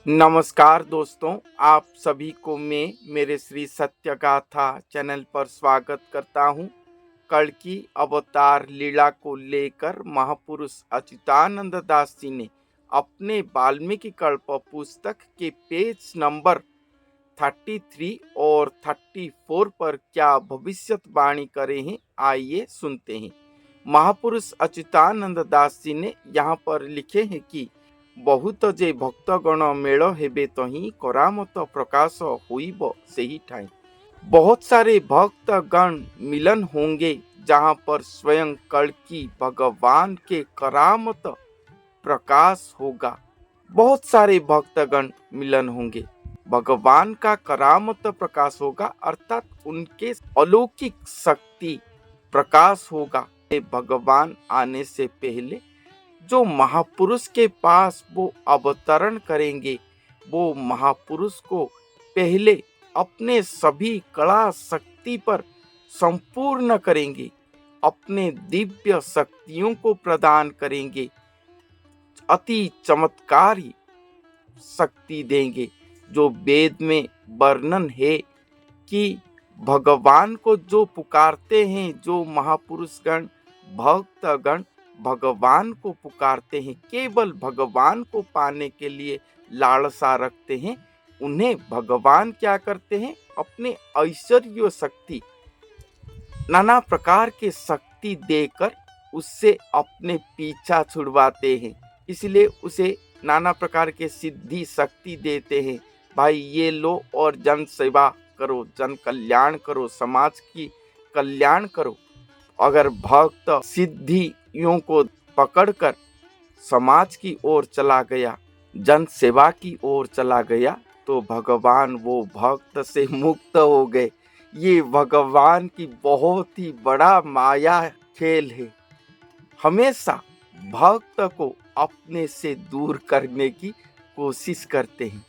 नमस्कार दोस्तों, आप सभी को मैं मेरे श्री सत्य गाथा चैनल पर स्वागत करता हूँ। कल्कि अवतार लीला को लेकर महापुरुष अच्युतानंद दास जी ने अपने वाल्मीकि कल्प पुस्तक के पेज नंबर 33 और 34 पर क्या भविष्यवाणी करे हैं, आइए सुनते हैं। महापुरुष अच्युतानंद दास जी ने यहाँ पर लिखे हैं कि बहुत जे भक्तगण मेल हेबे तही करामत प्रकाश होइब सेही ठाई। बहुत सारे भक्तगण मिलन होंगे जहाँ पर स्वयं कल्कि भगवान के करामत प्रकाश होगा। बहुत सारे भक्तगण मिलन होंगे, भगवान का करामत प्रकाश होगा, अर्थात उनके अलौकिक शक्ति प्रकाश होगा। भगवान आने से पहले जो महापुरुष के पास वो अवतरण करेंगे, वो महापुरुष को पहले अपने सभी कला शक्ति पर संपूर्ण करेंगे, अपने दिव्य शक्तियों को प्रदान करेंगे, अति चमत्कारी शक्ति देंगे। जो वेद में वर्णन है कि भगवान को जो पुकारते हैं, जो महापुरुषगण भक्तगण भगवान को पुकारते हैं, केवल भगवान को पाने के लिए लालसा रखते हैं, उन्हें भगवान क्या करते हैं, अपने ऐश्वर्य शक्ति नाना प्रकार के शक्ति देकर उससे अपने पीछा छुड़वाते हैं। इसलिए उसे नाना प्रकार के सिद्धि शक्ति देते हैं। भाई ये लो और जन सेवा करो, जन कल्याण करो, समाज की कल्याण करो। अगर भक्त सिद्धियों को पकड़कर समाज की ओर चला गया, जन सेवा की ओर चला गया, तो भगवान वो भक्त से मुक्त हो गए। ये भगवान की बहुत ही बड़ा माया खेल है। हमेशा भक्त को अपने से दूर करने की कोशिश करते हैं,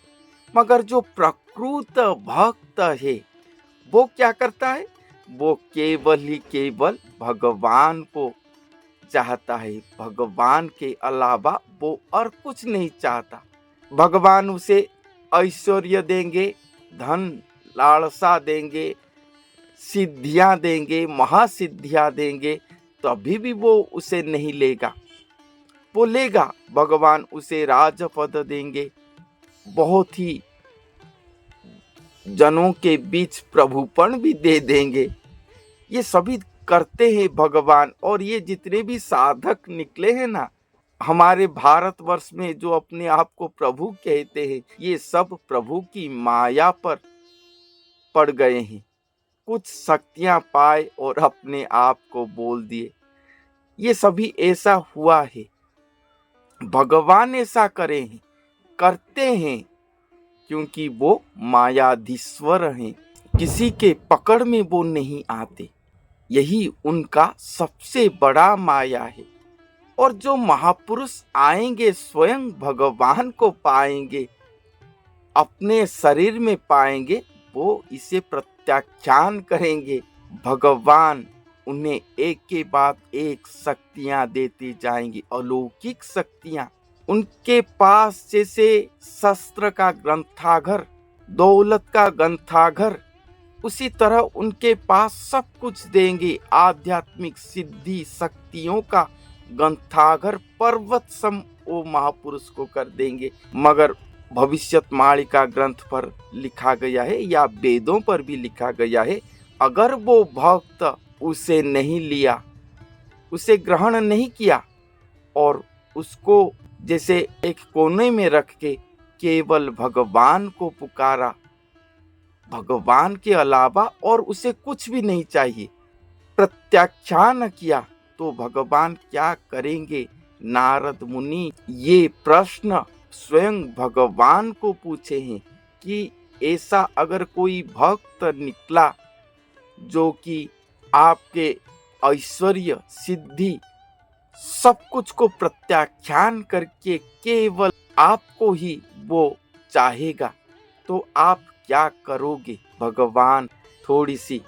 मगर जो प्रकृत भक्त है वो क्या करता है, वो केवल ही केवल भगवान को चाहता है। भगवान के अलावा वो और कुछ नहीं चाहता। भगवान उसे ऐश्वर्य देंगे, धन लालसा देंगे, सिद्धियां देंगे, महासिद्धियां देंगे, तभी भी वो उसे नहीं लेगा। वो लेगा, भगवान उसे राजपद देंगे, बहुत ही जनों के बीच प्रभुपण भी दे देंगे। ये सभी करते हैं भगवान। और ये जितने भी साधक निकले हैं ना हमारे भारतवर्ष में, जो अपने आप को प्रभु कहते हैं, ये सब प्रभु की माया पर पड़ गए हैं। कुछ शक्तियां पाए और अपने आप को बोल दिए। ये सभी ऐसा हुआ है। भगवान ऐसा करते हैं क्योंकि वो मायाधीश्वर हैं। किसी के पकड़ में वो नहीं आते। यही उनका सबसे बड़ा माया है। और जो महापुरुष आएंगे स्वयं भगवान को पाएंगे, अपने शरीर में पाएंगे, वो इसे प्रत्याख्यान करेंगे। भगवान उन्हें एक के बाद एक शक्तियां देते जाएंगे, अलौकिक शक्तियां। उनके पास जैसे शस्त्र का ग्रंथागार, दौलत का ग्रंथागार, उसी तरह उनके पास सब कुछ देंगे। आध्यात्मिक सिद्धि शक्तियों का ग्रंथागार पर्वत सम वो महापुरुष को कर देंगे। मगर भविष्यवाणी का ग्रंथ पर लिखा गया है, या वेदों पर भी लिखा गया है, अगर वो भक्त उसे नहीं लिया, उसे ग्रहण नहीं किया और उसको जैसे एक कोने में रख के केवल भगवान को पुकारा, भगवान के अलावा और उसे कुछ भी नहीं चाहिए, प्रत्याख्यान किया, तो भगवान क्या करेंगे। नारद मुनि ये प्रश्न स्वयं भगवान को पूछे हैं कि ऐसा अगर कोई भक्त निकला जो कि आपके ऐश्वर्य सिद्धि सब कुछ को प्रत्याख्यान करके केवल आपको ही वो चाहेगा, तो आप क्या करोगे। भगवान थोड़ी सी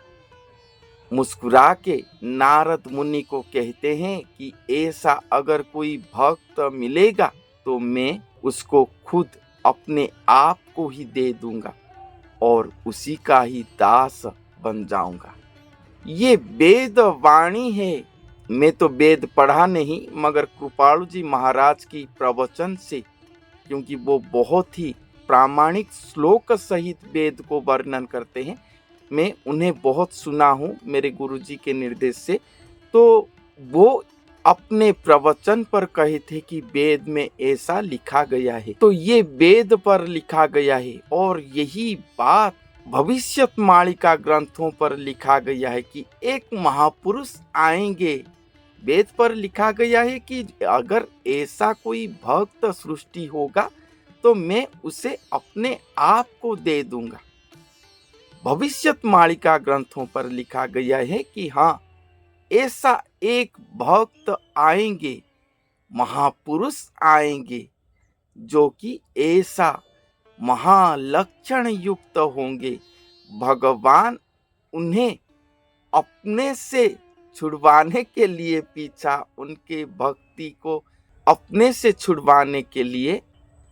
मुस्कुरा के नारद मुनि को कहते हैं कि ऐसा अगर कोई भक्त मिलेगा तो मैं उसको खुद अपने आप को ही दे दूंगा और उसी का ही दास बन जाऊंगा। ये वेद वाणी है। मैं तो वेद पढ़ा नहीं, मगर कृपालु जी महाराज की प्रवचन से, क्योंकि वो बहुत ही प्रामाणिक श्लोक सहित वेद को वर्णन करते हैं, मैं उन्हें बहुत सुना हूँ मेरे गुरुजी के निर्देश से। तो वो अपने प्रवचन पर कहे थे कि वेद में ऐसा लिखा गया है, तो ये वेद पर लिखा गया है। और यही बात भविष्यमाणिका ग्रंथों पर लिखा गया है कि एक महापुरुष आएंगे। वेद पर लिखा गया है कि अगर ऐसा कोई भक्त सृष्टि होगा तो मैं उसे अपने आप को दे दूंगा। भविष्यमाणिका ग्रंथों पर लिखा गया है कि हाँ, ऐसा एक भक्त आएंगे, महापुरुष आएंगे, जो कि ऐसा महालक्षण युक्त होंगे। भगवान उन्हें अपने से छुड़वाने के लिए, पीछा उनके भक्ति को अपने से छुड़वाने के लिए,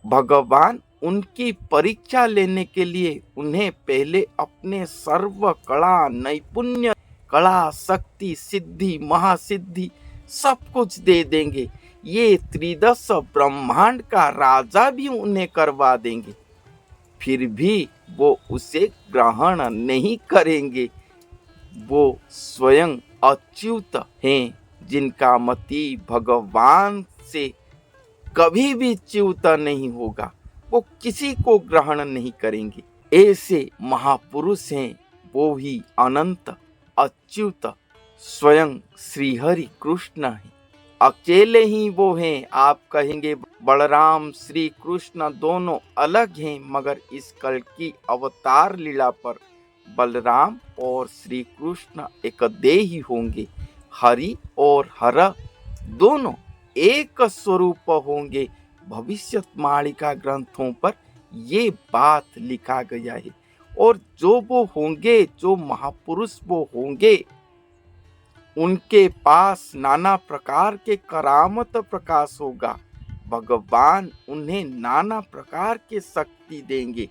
भगवान उनकी परीक्षा लेने के लिए उन्हें पहले अपने सर्व कला नैपुण्य, कला शक्ति सिद्धि महासिद्धि सब कुछ दे देंगे। ये त्रिदश ब्रह्मांड का राजा भी उन्हें करवा देंगे, फिर भी वो उसे ग्रहण नहीं करेंगे। वो स्वयं अच्युत हैं, जिनका मति भगवान से कभी भी च्युत नहीं होगा। वो किसी को ग्रहण नहीं करेंगे। ऐसे महापुरुष हैं, वो ही अनंत अच्युत स्वयं श्री हरि कृष्ण है। अकेले ही वो हैं। आप कहेंगे बलराम श्री कृष्ण दोनों अलग हैं, मगर इस कल की अवतार लीला पर बलराम और श्री कृष्ण एक देही होंगे। हरि और हर दोनों एक स्वरूप होंगे। भविष्यमाणिका ग्रंथों पर ये बात लिखा गया है। और जो वो होंगे, जो महापुरुष वो होंगे, उनके पास नाना प्रकार के करामत प्रकाश होगा। भगवान उन्हें नाना प्रकार के शक्ति देंगे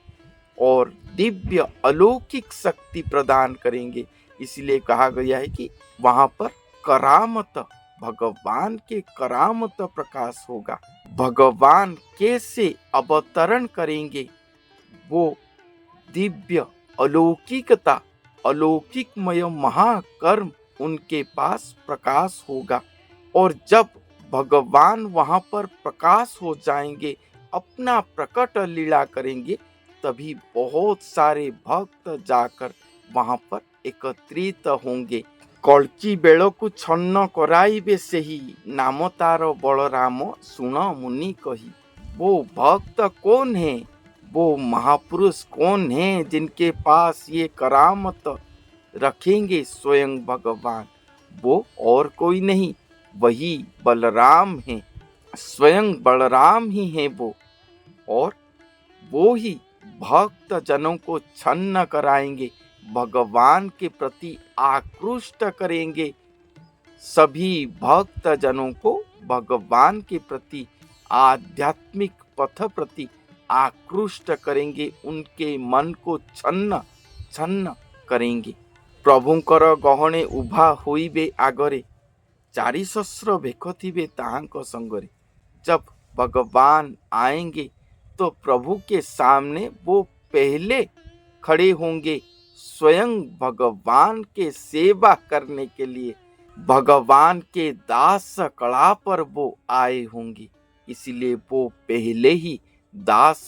और दिव्य अलौकिक शक्ति प्रदान करेंगे। इसलिए कहा गया है कि वहां पर करामत, भगवान के करामत प्रकाश होगा। भगवान कैसे अवतरण करेंगे, वो दिव्य अलौकिकता, अलौकिकमय महाकर्म उनके पास प्रकाश होगा। और जब भगवान वहां पर प्रकाश हो जाएंगे, अपना प्रकट लीला करेंगे, तभी बहुत सारे भक्त जाकर वहां पर एकत्रित होंगे। कल्की बेलकु छन्न कराइबे सेही, नाम तार बलराम सुन मुनि कही। वो भक्त कौन है, वो महापुरुष कौन है जिनके पास ये करामत रखेंगे? स्वयं भगवान। वो और कोई नहीं, वही बलराम हैं। स्वयं बलराम ही हैं वो। और वो ही भक्त जनों को छन्न कराएंगे, भगवान के प्रति आकृष्ट करेंगे। सभी भक्त जनों को भगवान के प्रति, आध्यात्मिक पथ प्रति आकृष्ट करेंगे, उनके मन को छन्न छन्न करेंगे। प्रभुंकर गहणे उभा होइबे आगरे, चारि सहस्र भेख थिबे ताहांक संगरे। जब भगवान आएंगे तो प्रभु के सामने वो पहले खड़े होंगे, स्वयं भगवान के सेवा करने के लिए। भगवान के दास कला पर वो आए होंगे, इसलिए वो पहले ही दास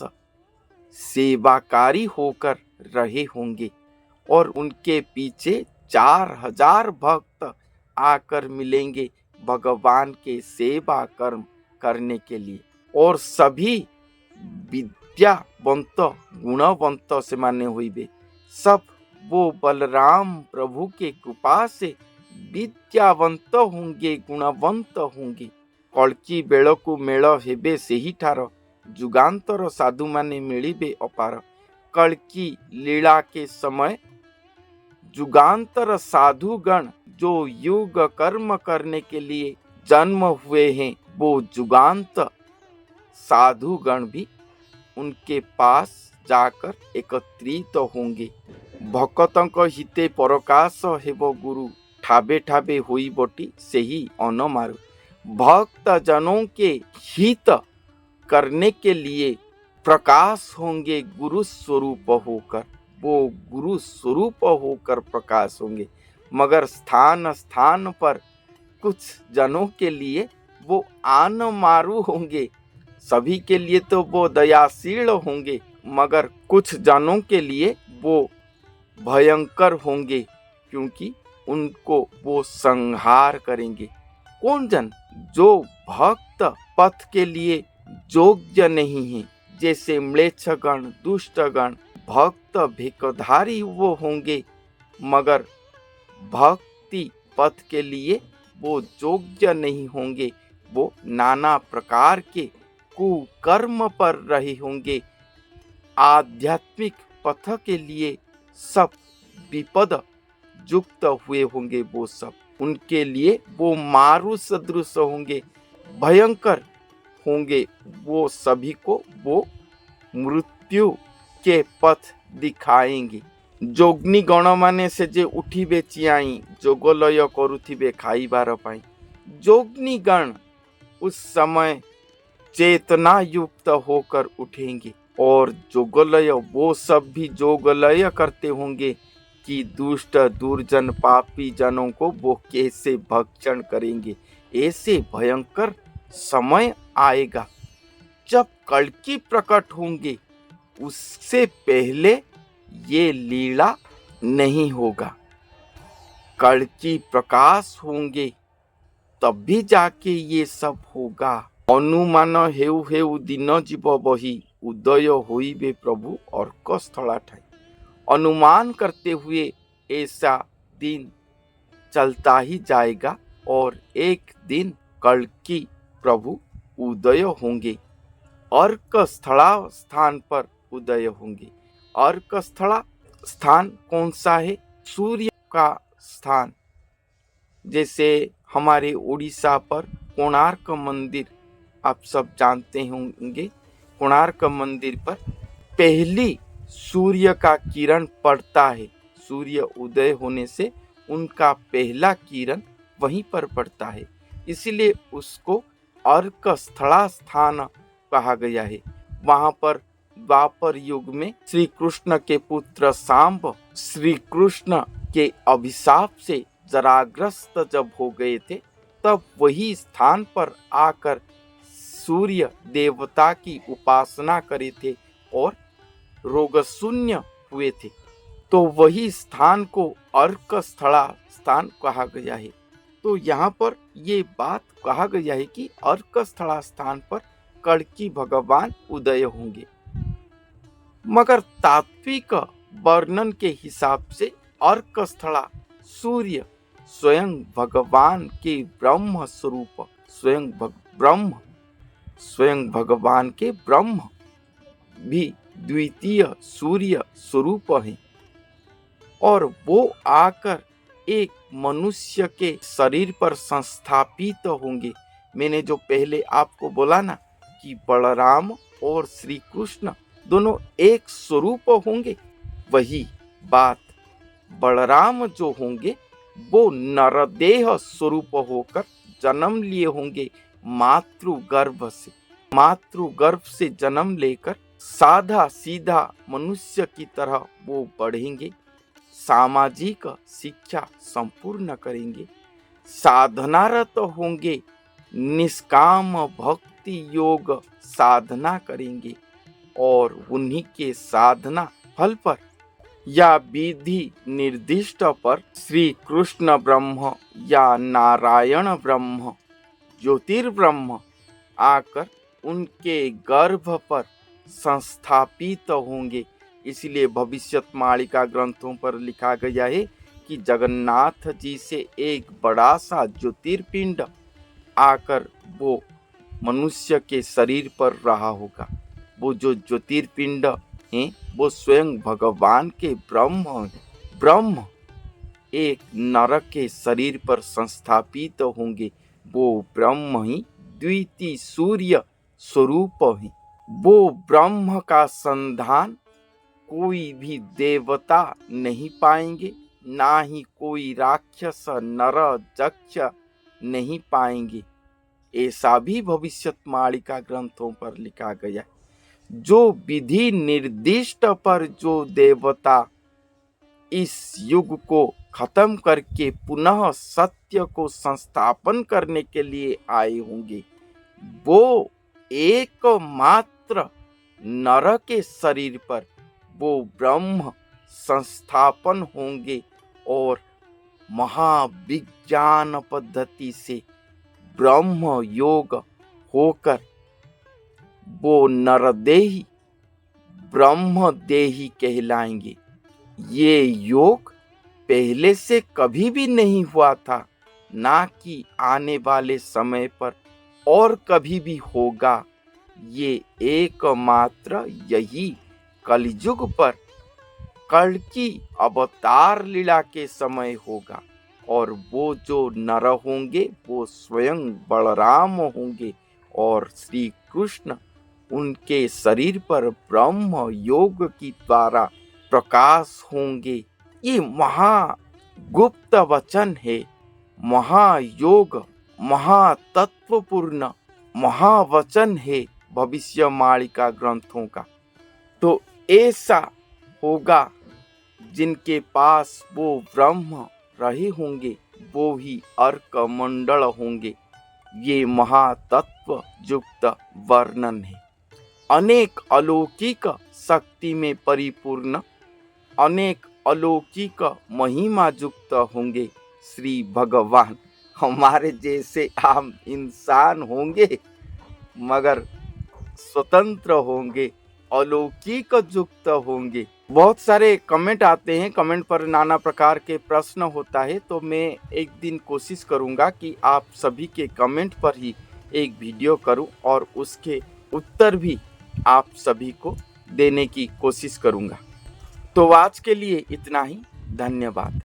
सेवाकारी होकर रहे होंगे। और उनके पीछे 4000 भक्त आकर मिलेंगे भगवान के सेवा कर्म करने के लिए। और सभी विद्यावंत गुणवंत से माने हुए, सब वो बलराम प्रभु के कृपा से विद्यावंत होंगे, गुणवंत होंगे। कल्की बेलकु मेल हेबे सेही ठार, जुगांतर साधु माने मिलिबे अपार। कल्की लीला के समय जुगांतर साधुगण जो युग कर्म करने के लिए जन्म हुए हैं, वो जुगांत साधुगण भी उनके पास जाकर एकत्रित होंगे। भक्तଙ୍କ हिते प्रकाश हेब गुरु, ठाबे ठाबे हुई बोटी से ही अन मारू। भक्त जनों के हित करने के लिए प्रकाश होंगे गुरु स्वरूप होकर, वो गुरु स्वरूप होकर प्रकाश होंगे। मगर स्थान स्थान पर कुछ जनों के लिए वो आन मारू होंगे। सभी के लिए तो वो दयाशील होंगे, मगर कुछ जनों के लिए वो भयंकर होंगे, क्योंकि उनको वो संहार करेंगे। कौन जन? जो भक्त पथ के लिए योग्य नहीं है, जैसे म्लेच्छगण, दुष्टगण। भक्त भिकधारी वो होंगे, मगर भक्ति पथ के लिए वो योग्य नहीं होंगे। वो नाना प्रकार के कुकर्म पर रहे होंगे। आध्यात्मिक पथ के लिए सब विपद युक्त हुए होंगे। वो सब उनके लिए वो मारू सदृश होंगे, भयंकर होंगे। वो सभी को वो मृत्यु के पथ दिखाएंगे। जोग्नी गण माने से जे उठिबे चियाई, जोगलय करुथिबे खाइबार पाई। जोग्नी गण उस समय चेतना युक्त होकर उठेंगे, और जोगलय वो सब भी जोगलय करते होंगे कि दुष्ट दुर्जन पापी जनों को वो कैसे भक्षण करेंगे। ऐसे भयंकर समय आएगा जब कल्कि प्रकट होंगे। उससे पहले ये लीला नहीं होगा। कल्कि प्रकाश होंगे तब भी जाके ये सब होगा। अनुमान हेउ हेउ दिन जीव बही, उदय होइबे प्रभु अर्क स्थला ठाई। अनुमान करते हुए ऐसा दिन चलता ही जाएगा, और एक दिन कल्कि प्रभु उदय होंगे। अर्क स्थला स्थान पर उदय होंगे। अर्क स्थला स्थान कौन सा है? सूर्य का स्थान। जैसे हमारे उड़ीसा पर कोणार्क मंदिर, आप सब जानते होंगे। कोणार्क मंदिर पर पहली सूर्य का किरण पड़ता है। सूर्य उदय होने से उनका पहला किरण वहीं पर पड़ता है, इसलिए उसको अर्क स्थला स्थान कहा गया है। वहां पर द्वापर युग में श्री कृष्ण के पुत्र सांब श्री कृष्ण के अभिशाप से जराग्रस्त जब हो गए थे, तब वही स्थान पर आकर सूर्य देवता की उपासना करे थे और रोग शून्य हुए थे। तो वही स्थान को अर्क स्थला स्थान कहा गया है। तो यहाँ पर ये बात कहा गया है कि अर्क स्थला स्थान पर कल्कि भगवान उदय होंगे। मगर तात्विक वर्णन के हिसाब से अर्क स्थला सूर्य स्वयं भगवान के ब्रह्म स्वरूप, स्वयं भगवान के ब्रह्म भी द्वितीय सूर्य स्वरूप है, और वो आकर एक मनुष्य के शरीर पर संस्थापित होंगे। मैंने जो पहले आपको बोला ना कि बलराम और श्री कृष्ण दोनों एक स्वरूप होंगे, वही बात बलराम जो होंगे वो नरदेह स्वरूप होकर जन्म लिए होंगे। मातृगर्भ से जन्म लेकर साधा सीधा मनुष्य की तरह वो बढ़ेंगे। सामाजिक शिक्षा संपूर्ण करेंगे, साधनारत होंगे, निष्काम भक्ति योग साधना करेंगे, और उन्हीं के साधना फल पर या विधि निर्दिष्ट पर श्री कृष्ण ब्रह्म या नारायण ब्रह्म, ज्योतिर्ब्रह्म आकर उनके गर्भ पर संस्थापित होंगे। इसलिए भविष्यत्मालिका ग्रंथों पर लिखा गया है कि जगन्नाथ जी से एक बड़ा सा ज्योतिर्पिंड आकर वो मनुष्य के शरीर पर रहा होगा। वो जो ज्योतिर्पिंड हैं वो स्वयं भगवान के ब्रह्म एक नर के शरीर पर संस्थापित होंगे। वो ब्रह्म ही द्वितीय सूर्य स्वरूप है। वो ब्रह्म का संधान कोई भी देवता नहीं पाएंगे, ना ही कोई राक्षस नर यक्ष नहीं पाएंगे। ऐसा भी भविष्यवाणी ग्रंथों पर लिखा गया है। जो विधि निर्दिष्ट पर जो देवता इस युग को खत्म करके पुनः सत्य को संस्थापन करने के लिए आए होंगे, वो एकमात्र नर के शरीर पर वो ब्रह्म संस्थापन होंगे और महाविज्ञान पद्धति से ब्रह्म योग होकर वो नरदेही ब्रह्मदेही कहलाएंगे। ये योग पहले से कभी भी नहीं हुआ था, ना कि आने वाले समय पर और कभी भी होगा। ये एकमात्र यही कलयुग पर कल्कि अवतार लीला के समय होगा। और वो जो नर होंगे वो स्वयं बलराम होंगे और श्री कृष्ण उनके शरीर पर ब्रह्म योग की द्वारा प्रकाश होंगे। ये महागुप्त वचन है, महायोग महातत्वपूर्ण महावचन है भविष्यवाणी ग्रंथों का। तो ऐसा होगा जिनके पास वो ब्रह्म रहे होंगे वो ही अर्क मंडल होंगे। ये महातत्व युक्त वर्णन है। अनेक अलौकिक शक्ति में परिपूर्ण, अनेक अलौकिक महिमा युक्त होंगे श्री भगवान। हमारे जैसे आम इंसान होंगे मगर स्वतंत्र होंगे, अलौकिक युक्त होंगे। बहुत सारे कमेंट आते हैं, कमेंट पर नाना प्रकार के प्रश्न होता है, तो मैं एक दिन कोशिश करूंगा कि आप सभी के कमेंट पर ही एक वीडियो करूं और उसके उत्तर भी आप सभी को देने की कोशिश करूंगा। तो आज के लिए इतना ही। धन्यवाद।